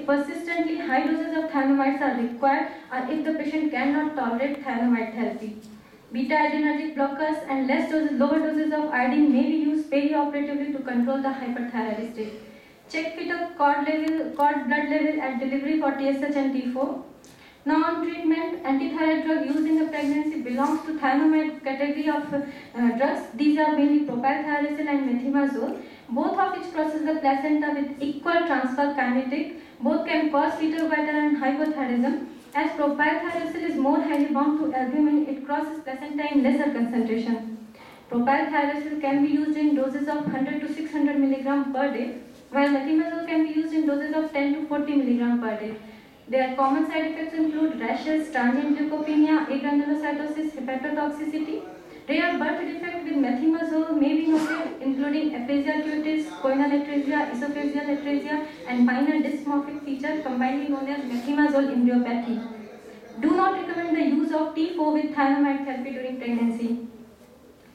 if persistently high doses of thiazolamides are required or if the patient cannot tolerate thiazolamide therapy. Beta-adrenergic blockers and lower doses of iodine may be used perioperatively to control the hyperthyroid state. Check fetal cord blood level at delivery for TSH and T4. Now on treatment, antithyroid drug used in the pregnancy belongs to thiazolamide category of drugs. These are mainly propylthiouracil and methimazole, both of which process the placenta with equal transfer kinetic. Both can cause fetal goiter and hypothyroidism. As propylthiouracil is more highly bound to albumin, it crosses placenta in lesser concentration. Propylthiouracil can be used in doses of 100 to 600 mg per day, while methimazole can be used in doses of 10 to 40 mg per day. Their common side effects include rashes, transient leukopenia, agranulocytosis, hepatotoxicity. Rare birth defect with methimazole may be noted, including aphasia cutis, choanal atresia, esophageal atresia, and minor dysmorphic feature combinedly known as methimazole embryopathy. Do not recommend the use of T4 with thiazolamide therapy during pregnancy.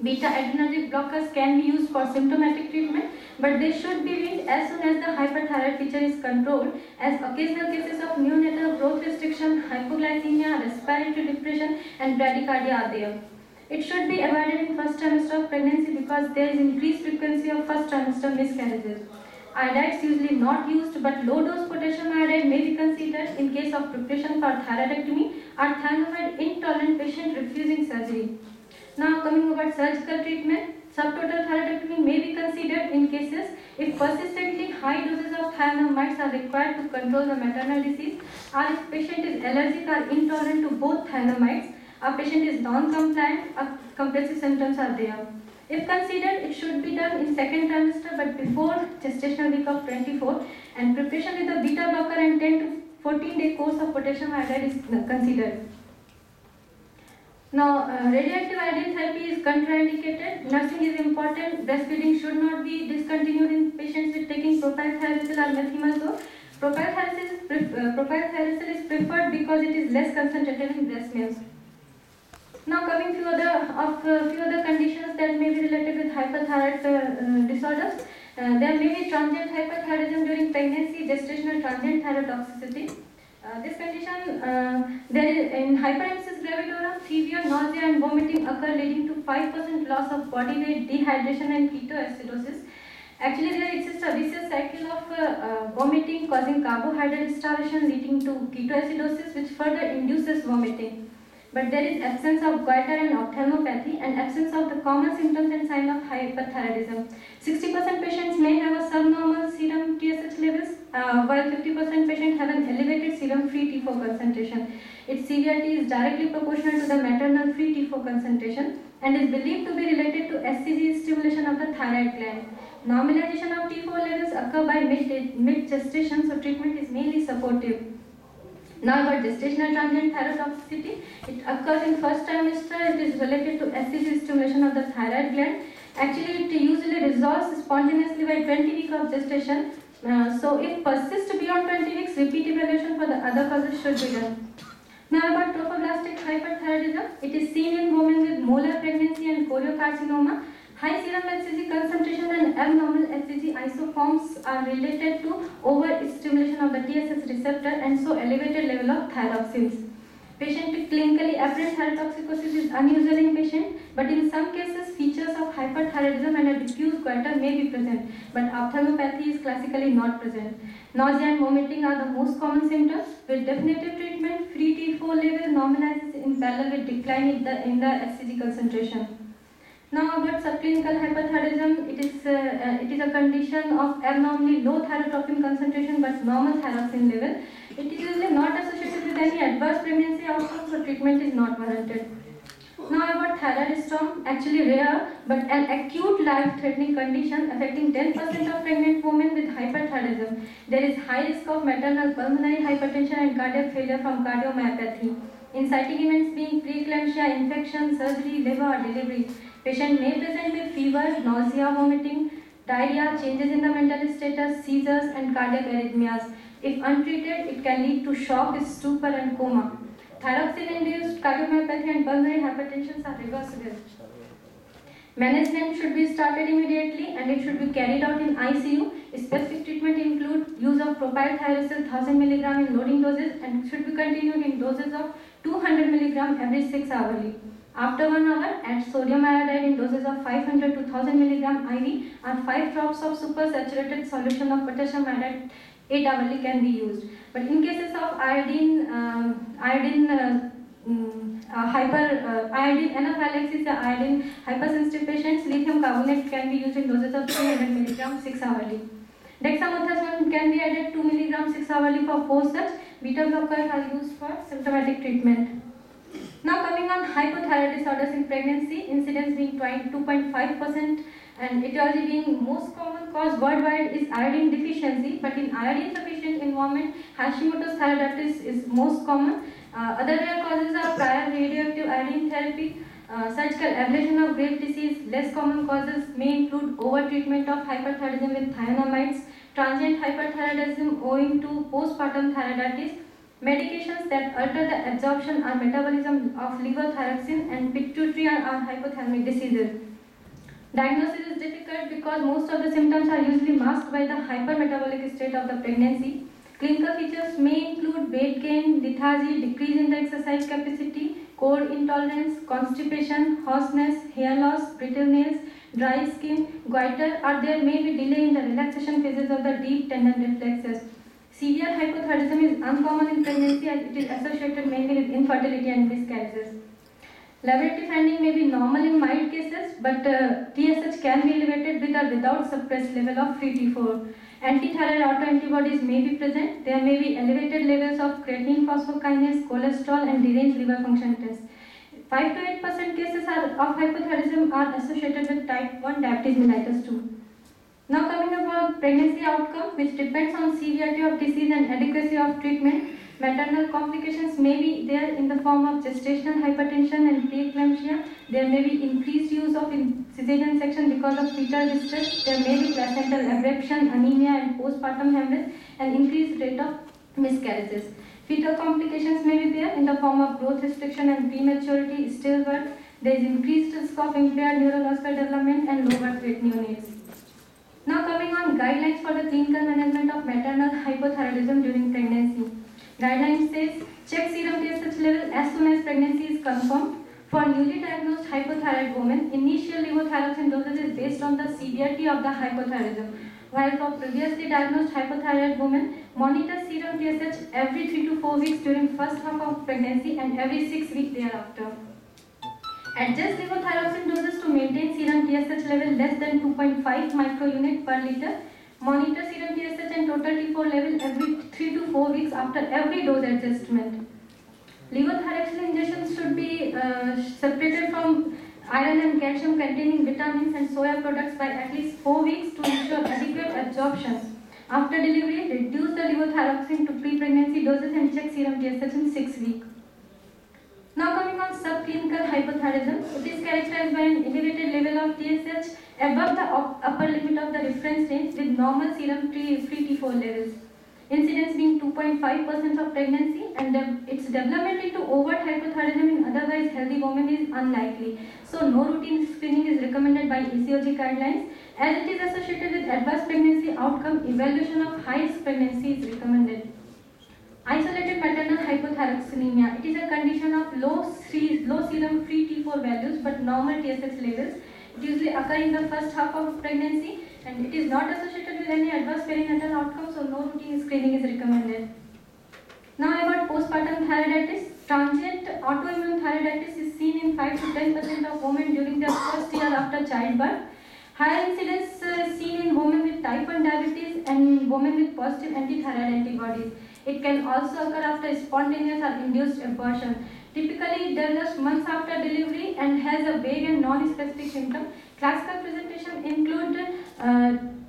Beta-adrenergic blockers can be used for symptomatic treatment, but they should be weaned as soon as the hyperthyroid feature is controlled, as occasional cases of neonatal growth restriction, hypoglycemia, respiratory depression, and bradycardia are there. It should be avoided in first trimester of pregnancy because there is increased frequency of first trimester miscarriages. Iodides usually not used, but low-dose potassium iodide may be considered in case of preparation for thyroidectomy or thiazolamide intolerant patient refusing surgery. Now coming about surgical treatment, subtotal thyroidectomy may be considered in cases if persistently high doses of thiazolamides are required to control the maternal disease, or if patient is allergic or intolerant to both thiazolamides, or patient is non-compliant, or compressive symptoms are there. If considered, it should be done in second trimester but before gestational week of 24, and preparation with a beta blocker and 10 to 14-day course of potassium iodide is considered. Now, radioactive iodine therapy is contraindicated. Nursing is important. Breastfeeding should not be discontinued in patients with taking propylthiouracil or methimazole. Propylthiouracil is preferred because it is less concentrated in breast milk. Now, coming few other conditions that may be related with hyperthyroid disorders. There may be transient hyperthyroidism during pregnancy, gestational transient thyrotoxicity. This condition, there is in hyperemesis gravidarum, severe nausea and vomiting occur, leading to 5% loss of body weight, dehydration, and ketoacidosis. Actually, there exists a vicious cycle of vomiting causing carbohydrate starvation, leading to ketoacidosis, which further induces vomiting. But there is absence of goiter and ophthalmopathy and absence of the common symptoms and signs of hyperthyroidism. 60% patients may have a subnormal serum TSH levels, while 50% patients have an elevated serum free T4 concentration. Its severity is directly proportional to the maternal free T4 concentration and is believed to be related to SCG stimulation of the thyroid gland. Normalization of T4 levels occur by mid-gestation, so treatment is mainly supportive. Now about gestational transient thyrotoxicity, it occurs in first trimester. It is related to SCG stimulation of the thyroid gland. Actually, it usually resolves spontaneously by 20 weeks of gestation. So if persists beyond 20 weeks, repeat evaluation for the other causes should be done. Now about trophoblastic hyperthyroidism, it is seen in women with molar pregnancy and choriocarcinoma. High serum HCG concentration and abnormal HCG isoforms are related to overstimulation of the TSH receptor and so elevated level of thyroxines. Patient with clinically apparent thyrotoxicosis is unusual in patient, but in some cases features of hyperthyroidism and a diffuse goiter may be present, but ophthalmopathy is classically not present. Nausea and vomiting are the most common symptoms. With definitive treatment, free T4 level normalizes in parallel with decline in the HCG concentration. Now about subclinical hyperthyroidism, it is a condition of abnormally low thyrotropin concentration but normal thyroxine level. It is usually not associated with any adverse pregnancy outcome, so treatment is not warranted. Now about thyroid storm, actually rare but an acute life-threatening condition affecting 10% of pregnant women with hyperthyroidism. There is high risk of maternal pulmonary hypertension and cardiac failure from cardiomyopathy. Inciting events being preeclampsia, infection, surgery, labor or delivery. Patient may present with fever, nausea, vomiting, diarrhea, changes in the mental status, seizures and cardiac arrhythmias. If untreated, it can lead to shock, stupor and coma. Thyroxine-induced cardiomyopathy and pulmonary hypertension are reversible. Management should be started immediately and it should be carried out in ICU. Specific treatment include use of propylthiouracil 1000 mg in loading doses and should be continued in doses of 200 mg every 6 hourly. After 1 hour, add sodium iodide in doses of 500 to 1000 mg IV and 5 drops of supersaturated solution of potassium iodide 8 hourly can be used. But in cases of iodine anaphylaxis or iodine hypersensitive patients, lithium carbonate can be used in doses of 300 mg 6 hourly. Dexamethasone can be added 2 mg 6 hourly for post-surge. Beta blockers are used for symptomatic treatment. Now coming on hypothyroid disorders in pregnancy, incidence being 2.5% and etiology being most common cause worldwide is iodine deficiency, but in iodine sufficient environment, Hashimoto's thyroiditis is most common. Other rare causes are prior radioactive iodine therapy, surgical ablation of Graves' disease. Less common causes may include overtreatment of hyperthyroidism with thionamides, transient hyperthyroidism owing to postpartum thyroiditis, medications that alter the absorption or metabolism of levothyroxine, and pituitary or hypothalamic diseases. Diagnosis is difficult because most of the symptoms are usually masked by the hypermetabolic state of the pregnancy. Clinical features may include weight gain, lethargy, decrease in the exercise capacity, cold intolerance, constipation, hoarseness, hair loss, brittle nails, dry skin, goiter, or there may be delay in the relaxation phases of the deep tendon reflexes. Severe hypothyroidism is uncommon in pregnancy as it is associated mainly with infertility and miscarriages. Laboratory finding may be normal in mild cases, but TSH can be elevated with or without suppressed level of free T4. Antithyroid autoantibodies may be present. There may be elevated levels of creatine phosphokinase, cholesterol, and deranged liver function tests. 5 to 8% cases of hypothyroidism are associated with type 1 diabetes mellitus 2. Now coming about pregnancy outcome, which depends on severity of disease and adequacy of treatment. Maternal complications may be there in the form of gestational hypertension and preeclampsia. There may be increased use of cesarean section because of fetal distress. There may be placental abruption, anemia, and postpartum hemorrhage, and increased rate of miscarriages. Fetal complications may be there in the form of growth restriction and prematurity, stillbirth. There is increased risk of impaired neurological development and low birth weight neonates. Now coming on guidelines for the clinical management of maternal hypothyroidism during pregnancy. Guidelines says check serum TSH level as soon as pregnancy is confirmed. For newly diagnosed hypothyroid women, initial levothyroxine dosage is based on the severity of the hypothyroidism. While for previously diagnosed hypothyroid women, monitor serum TSH every 3 to 4 weeks during first half of pregnancy and every 6 weeks thereafter. Adjust levothyroxine doses to maintain serum TSH level less than 2.5 microunit per liter. Monitor serum TSH and total T4 level every 3 to 4 weeks after every dose adjustment. Levothyroxine injections should be separated from iron and calcium containing vitamins and soya products by at least 4 weeks to ensure adequate absorption. After delivery, reduce the levothyroxine to pre-pregnancy doses and check serum TSH in 6 weeks. Now coming on subclinical hypothyroidism, it is characterized by an elevated level of TSH above the upper limit of the reference range with normal serum free T4 levels. Incidence being 2.5% of pregnancy, and its development into overt hypothyroidism in otherwise healthy women is unlikely. So no routine screening is recommended by ECOG guidelines. As it is associated with adverse pregnancy outcome, evaluation of high-risk pregnancy is recommended. Isolated maternal hypothyroxemia. It is a condition of low serum free T4 values but normal TSH levels. It usually occurs in the first half of pregnancy and it is not associated with any adverse perinatal outcome, so no routine screening is recommended. Now about postpartum thyroiditis. Transient autoimmune thyroiditis is seen in 5 to 10% of women during their first year after childbirth. Higher incidence seen in women with type 1 diabetes and women with positive antithyroid antibodies. It can also occur after spontaneous or induced abortion. Typically, it develops months after delivery and has a vague and non-specific symptom. Classical presentation include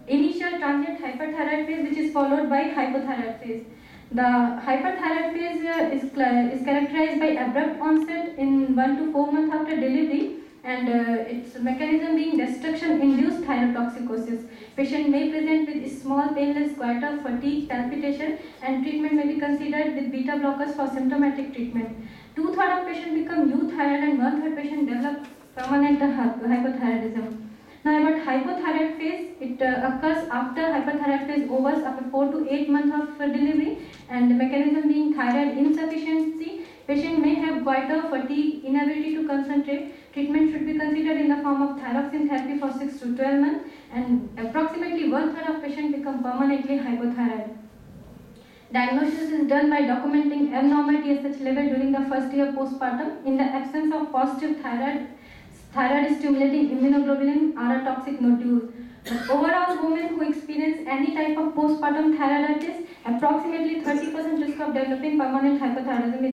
initial transient hyperthyroid phase, which is followed by hypothyroid phase. The hyperthyroid phase is characterized by abrupt onset in 1 to 4 months after delivery, and its mechanism being destruction-induced thyrotoxicosis. Patient may present with small painless goiter, fatigue, palpitation, and treatment may be considered with beta blockers for symptomatic treatment. 2/3 of patients become euthyroid and 1/3 patient develop permanent hypothyroidism. Now about hypothyroid phase, it occurs after hypothyroid phase overs after 4 to 8 months of delivery, and the mechanism being thyroid insufficiency. Patient may have goiter, fatigue, inability to concentrate. Treatment should be considered in the form of thyroxine therapy for 6 to 12 months, and approximately 1/3 of patients become permanently hypothyroid. Diagnosis is done by documenting abnormal TSH level during the first year postpartum. In the absence of positive thyroid stimulating immunoglobulin are a toxic nodule. But overall, women who experience any type of postpartum thyroiditis, approximately 30% risk of developing permanent hypothyroidism